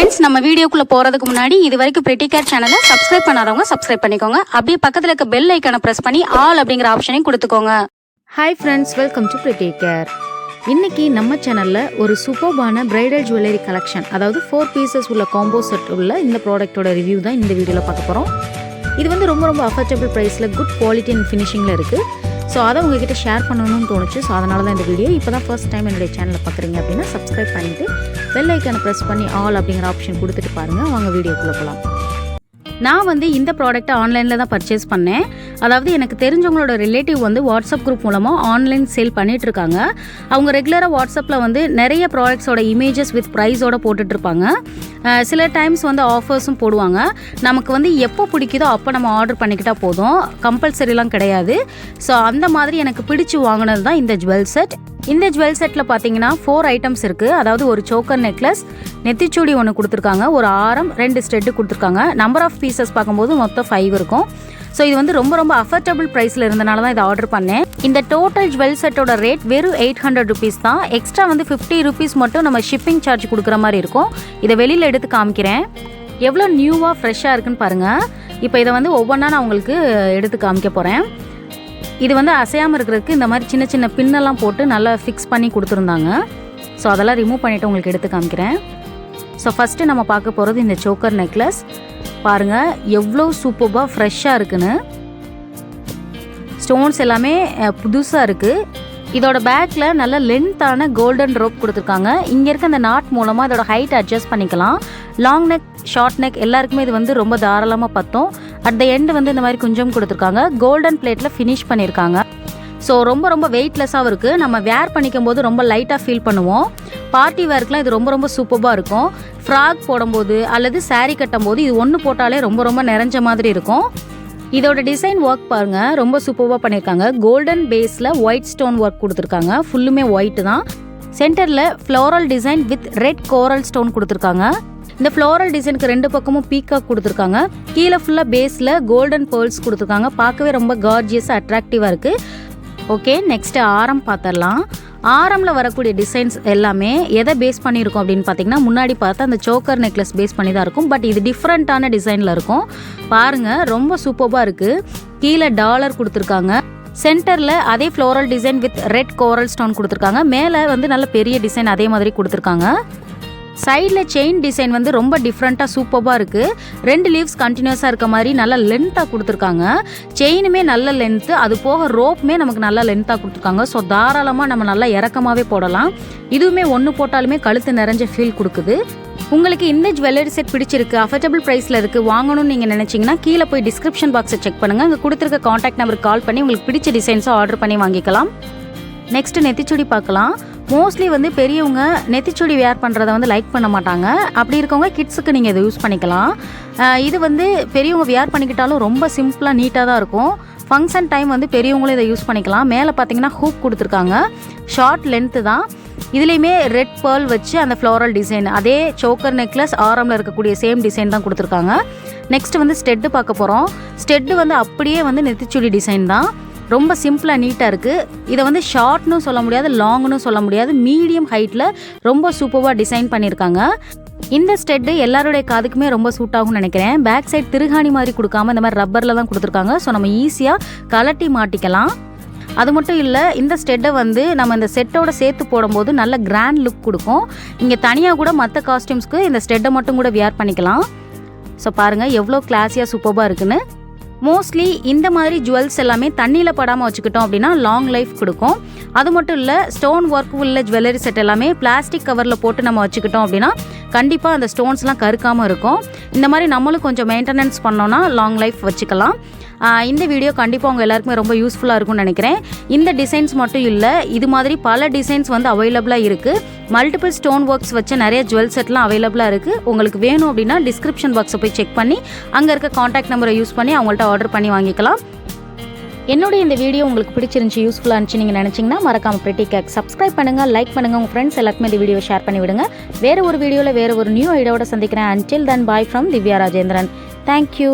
Friends, நம்ம வீடியோக்குள்ள போறதுக்கு முன்னாடி இது வரைக்கும் பிரிட்டி கேர் சேனலை சப்ஸ்கிரைப் பண்ணாதவங்க சப்ஸ்கிரைப் பண்ணிக்கோங்க. அப்படியே பக்கத்துல இருக்க பெல் ஐக்கானை பிரஸ் பண்ணி ஆல் அப்படிங்கிற ஆப்ஷனையும் கொடுத்துக்கோங்க. Hi friends, welcome to pretty care. இன்னைக்கு நம்ம சேனலில் ஒரு சூப்பர்பான பிரைடல் ஜுவல்லரி கலெக்ஷன், அதாவது 4 பீசஸ் உள்ள காம்போ செட் உள்ள இந்த ப்ராடக்ட்டோட ரிவ்யூ தான் இந்த வீடியோவில் பார்க்க போகிறோம். இது வந்து ரொம்ப அஃபோர்டபுள் ப்ரைஸில் குட் குவாலிட்டி அண்ட் ஃபினிஷிங்கில் இருக்குது. ஸோ அதை உங்ககிட்ட ஷேர் பண்ணணும்னு தோணுச்சு. ஸோ அதனால தான் இந்த வீடியோ. இப்போ தான் ஃபர்ஸ்ட் டைம் என்னுடைய சேனலை பார்க்குறீங்க அப்படின்னா சப்ஸ்கிரைப் பண்ணிவிட்டு பெல் ஐக்கானை ப்ரெஸ் பண்ணி ஆல் அப்படிங்கிற ஆப்ஷன் கொடுத்துட்டு பாருங்கள். வாங்க வீடியோக்குள்ளே போகலாம். நான் வந்து இந்த ப்ராடக்ட்டை ஆன்லைனில் தான் பர்ச்சேஸ் பண்ணேன். அதாவது எனக்கு தெரிஞ்சவங்களோட ரிலேட்டிவ் வந்து வாட்ஸ்அப் குரூப் மூலமாக ஆன்லைன் சேல் பண்ணிகிட்ருக்காங்க. அவங்க ரெகுலராக வாட்ஸ்அப்பில் வந்து நிறைய ப்ராடக்ட்ஸோட இமேஜஸ் வித் ப்ரைஸோடு போட்டுட்ருப்பாங்க. சில டைம்ஸ் வந்து ஆஃபர்ஸும் போடுவாங்க. நமக்கு வந்து எப்போ பிடிக்குதோ அப்போ நம்ம ஆர்டர் பண்ணிக்கிட்டால் போதும், கம்பல்சரிலாம் கிடையாது. ஸோ அந்த மாதிரி எனக்கு பிடிச்சி வாங்கினது தான் இந்த ஜுவல் செட். இந்த ஜுவல் செட்டில் பார்த்தீங்கன்னா 4 ஐட்டம்ஸ் இருக்குது. அதாவது ஒரு சோக்கர் நெக்லஸ், நெத்திச்சூடி ஒன்று கொடுத்துருக்காங்க, ஒரு ஆரம், 2 ஸ்டெட்டு கொடுத்துருக்காங்க. நம்பர் ஆஃப் பீசஸ் பார்க்கும்போது மொத்தம் 5 இருக்கும். ஸோ இது வந்து ரொம்ப அஃபோர்டபுள் ப்ரைஸில் இருந்தனால தான் இதை ஆர்டர் பண்ணேன். இந்த டோட்டல் ஜுவல் செட்டோட ரேட் வெறும் 800 ருபீஸ் தான். எக்ஸ்ட்ரா வந்து 50 ருபீஸ் மட்டும் நம்ம ஷிப்பிங் சார்ஜ் கொடுக்குற மாதிரி இருக்கும். இதை வெளியில் எடுத்து காமிக்கிறேன். எவ்வளோ நியூவாக ஃப்ரெஷ்ஷாக இருக்குன்னு பாருங்கள். இப்போ இதை வந்து ஒவ்வொன்றா நான் உங்களுக்கு எடுத்து காமிக்க போகிறேன். இது வந்து அசையாமல் இருக்கிறதுக்கு இந்த மாதிரி சின்ன பின்னெல்லாம் போட்டு நல்லா ஃபிக்ஸ் பண்ணி கொடுத்துருந்தாங்க. ஸோ அதெல்லாம் ரிமூவ் பண்ணிவிட்டு உங்களுக்கு எடுத்து காமிக்கிறேன். ஸோ ஃபஸ்ட்டு நம்ம பார்க்க போகிறது இந்த சோக்கர் நெக்லஸ். பாருங்கள் எவ்வளோ சூப்பராக ஃப்ரெஷ்ஷாக இருக்குன்னு. ஸ்டோன்ஸ் எல்லாமே புதுசாக இருக்குது. இதோட பேக்கில் நல்ல லென்த்தான கோல்டன் ரோப் கொடுத்துருக்காங்க. இங்கே இருக்க அந்த நாட் மூலமாக இதோட ஹைட் அட்ஜஸ்ட் பண்ணிக்கலாம். லாங் நெக், ஷார்ட் நெக் எல்லாருக்குமே இது வந்து ரொம்ப தாராளமாக பற்றும். அட் த எண்டு வந்து இந்த மாதிரி கொஞ்சம் கொடுத்துருக்காங்க. கோல்டன் பிளேட்டில் ஃபினிஷ் பண்ணியிருக்காங்க. ஸோ ரொம்ப வெயிட்லெஸ்ஸாகவும் இருக்குது. நம்ம வேர் பண்ணிக்கும் போது ரொம்ப லைட்டாக ஃபீல் பண்ணுவோம். பார்ட்டி வேர்க்கெலாம் இது ரொம்ப சூப்பராக இருக்கும். ஃப்ராக் போடும்போது அல்லது சாரீ கட்டும்போது இது ஒன்று போட்டாலே ரொம்ப நிறைஞ்ச மாதிரி இருக்கும். இதோட டிசைன் ஒர்க் பாருங்கள், ரொம்ப சூப்பராக பண்ணியிருக்காங்க. கோல்டன் பேஸில் ஒயிட் ஸ்டோன் ஒர்க் கொடுத்துருக்காங்க. ஃபுல்லுமே ஒயிட்டு தான். சென்டரில் floral design with red coral stone கொடுத்துருக்காங்க. இந்த ஃப்ளோரல் டிசைனுக்கு 2 பக்கமும் பீகாக் கொடுத்துருக்காங்க. கீழே ஃபுல்லாக பேஸில் கோல்டன் பேர்ல்ஸ் கொடுத்துருக்காங்க. பார்க்கவே ரொம்ப கார்ஜியஸாக அட்ராக்டிவாக இருக்குது. ஓகே, நெக்ஸ்ட்டு ஆரம் பார்த்துடலாம். ஆரமில் வரக்கூடிய டிசைன்ஸ் எல்லாமே எதை பேஸ் பண்ணியிருக்கோம் அப்படின்னு பார்த்தீங்கன்னா, முன்னாடி பார்த்தா அந்த சோக்கர் நெக்லஸ் பேஸ் பண்ணி தான் இருக்கும். பட் இது டிஃப்ரெண்ட்டான டிசைனில் இருக்கும். பாருங்கள் ரொம்ப சூப்பராக இருக்குது. கீழே டாலர் கொடுத்துருக்காங்க. சென்டரில் அதே floral design with red coral stone கொடுத்துருக்காங்க. மேலே வந்து நல்ல பெரிய டிசைன் அதே மாதிரி கொடுத்துருக்காங்க. சைடில் செயின் டிசைன் வந்து ரொம்ப டிஃப்ரெண்ட்டாக சூப்பராக இருக்குது. 2 லீவ்ஸ் கண்டினியூஸாக இருக்க மாதிரி நல்லா லென்த்தாக கொடுத்துருக்காங்க. செயினுமே நல்ல லென்த்து, அது போக ரோப்புமே நமக்கு நல்லா லென்த்தாக கொடுத்துருக்காங்க. ஸோ தாராளமாக நம்ம நல்லா இறக்கமாகவே போடலாம். இதுவுமே ஒன்று போட்டாலுமே கழுத்து நிறைஞ்ச ஃபீல் கொடுக்குது. உங்களுக்கு இந்த ஜுவல்லரி செட் பிடிச்சிருக்கு, அஃபோர்டபுள் ப்ரைஸில் இருக்குது, வாங்கணும்னு நீங்கள் நினச்சிங்கன்னா கீழே போய் டிஸ்கிரிப்ஷன் பாக்ஸை செக் பண்ணுங்கள். அங்கே கொடுத்துருக்க காண்டாக்ட் நம்பருக்கு கால் பண்ணி உங்களுக்கு பிடிச்ச டிசைன்ஸை ஆர்டர் பண்ணி வாங்கிக்கலாம். நெக்ஸ்ட்டு நெத்திச்சுடி பார்க்கலாம். மோஸ்ட்லி வந்து பெரியவங்க நெத்திச்சுடி வேர் பண்ணுறதை வந்து லைக் பண்ண மாட்டாங்க. அப்படி இருக்கவங்க கிட்ஸுக்கு நீங்கள் இதை யூஸ் பண்ணிக்கலாம். இது வந்து பெரியவங்க வேர் பண்ணிக்கிட்டாலும் ரொம்ப சிம்பிளாக நீட்டாக தான் இருக்கும். ஃபங்க்ஷன் டைம் வந்து பெரியவங்களும் இதை யூஸ் பண்ணிக்கலாம். மேலே பார்த்தீங்கன்னா ஹூக் கொடுத்துருக்காங்க. ஷார்ட் லென்த்து தான். இதுலேயுமே ரெட் பேர்ல் வச்சு அந்த ஃப்ளோரல் டிசைன், அதே சோக்கர் நெக்லஸ் ஆரமில் இருக்கக்கூடிய சேம் டிசைன் தான் கொடுத்துருக்காங்க. நெக்ஸ்ட் வந்து ஸ்டெட்டு பார்க்க போகிறோம். ஸ்டெட்டு வந்து அப்படியே வந்து நெத்திச்சுடி டிசைன் தான். ரொம்ப சிம்பிளாக நீட்டாக இருக்குது. இதை வந்து ஷார்ட்னு சொல்ல முடியாது, லாங்னு சொல்ல முடியாது, மீடியம் ஹைட்டில் ரொம்ப சூப்பராக டிசைன் பண்ணியிருக்காங்க. இந்த ஸ்டெட்டு எல்லாருடைய காதுக்குமே ரொம்ப சூட் ஆகும்னு நினைக்கிறேன். பேக் சைட் திருகாணி மாதிரி கொடுக்காம இந்த மாதிரி ரப்பரில் தான் கொடுத்துருக்காங்க. ஸோ நம்ம ஈஸியாக கலட்டி மாட்டிக்கலாம். அது மட்டும் இல்லை, இந்த ஸ்டெட்டை வந்து நம்ம இந்த செட்டோட சேர்த்து போடும்போது நல்ல கிராண்ட் லுக் கொடுக்கும். இங்கே தனியாக கூட மற்ற காஸ்டியூம்ஸ்க்கு இந்த ஸ்டெட்டை மட்டும் கூட வியர் பண்ணிக்கலாம். ஸோ பாருங்கள் எவ்வளோ கிளாஸியாக சூப்பராக இருக்குன்னு. மோஸ்ட்லி இந்த மாதிரி ஜுவல்ஸ் எல்லாமே தண்ணியில் படாமல் வச்சுக்கிட்டோம் அப்படின்னா லாங் லைஃப் கொடுக்கும். அது மட்டும் இல்லை, ஸ்டோன் ஒர்க் உள்ள ஜுவல்லரி செட் எல்லாமே பிளாஸ்டிக் கவரில் போட்டு நம்ம வச்சுக்கிட்டோம் அப்படின்னா கண்டிப்பாக அந்த ஸ்டோன்ஸ்லாம் கருக்காமல் இருக்கும். இந்த மாதிரி நம்மளும் கொஞ்சம் மெயின்டெனன்ஸ் பண்ணோன்னா லாங் லைஃப் வச்சுக்கலாம். இந்த வீடியோ கண்டிப்பாக உங்கள் எல்லாருக்குமே ரொம்ப யூஸ்ஃபுல்லாக இருக்கும்னு நினைக்கிறேன். இந்த டிசைன்ஸ் மட்டும் இல்லை, இது மாதிரி பல டிசைன்ஸ் வந்து அவைலபிளாக இருக்குது. மல்டிபிள் ஸ்டோன் ஒர்க்ஸ் வச்ச நிறைய ஜுவல் செட்லாம் அவைலபிளாக இருக்குது. உங்களுக்கு வேணும் அப்படின்னா டிஸ்கிரிப்ஷன் பாக்ஸை போய் செக் பண்ணி அங்கே இருக்க காண்டாக்ட் நம்பரை யூஸ் பண்ணி அவங்கள்ட்ட ஆர்டர் பண்ணி வாங்கிக்கலாம். என்னுடைய இந்த வீடியோ உங்களுக்கு பிடிச்சிருந்துச்சி, யூஸ்ஃபுல்லாக இருந்துச்சு நீங்கள் நினச்சிங்கன்னா மறக்காமல் பிரிட்டி கேக் சப்ஸ்கிரைப் பண்ணுங்கள், லைக் பண்ணுங்கள், உங்கள் ஃப்ரெண்ட்ஸ் எல்லாருக்குமே இந்த வீடியோ ஷேர் பண்ணி விடுங்க. வேறு ஒரு வீடியோவில் வேறு ஒரு நியூ ஐடியாவோட சந்திக்கிறேன். Until then bye from Divya Rajendran. Thank you.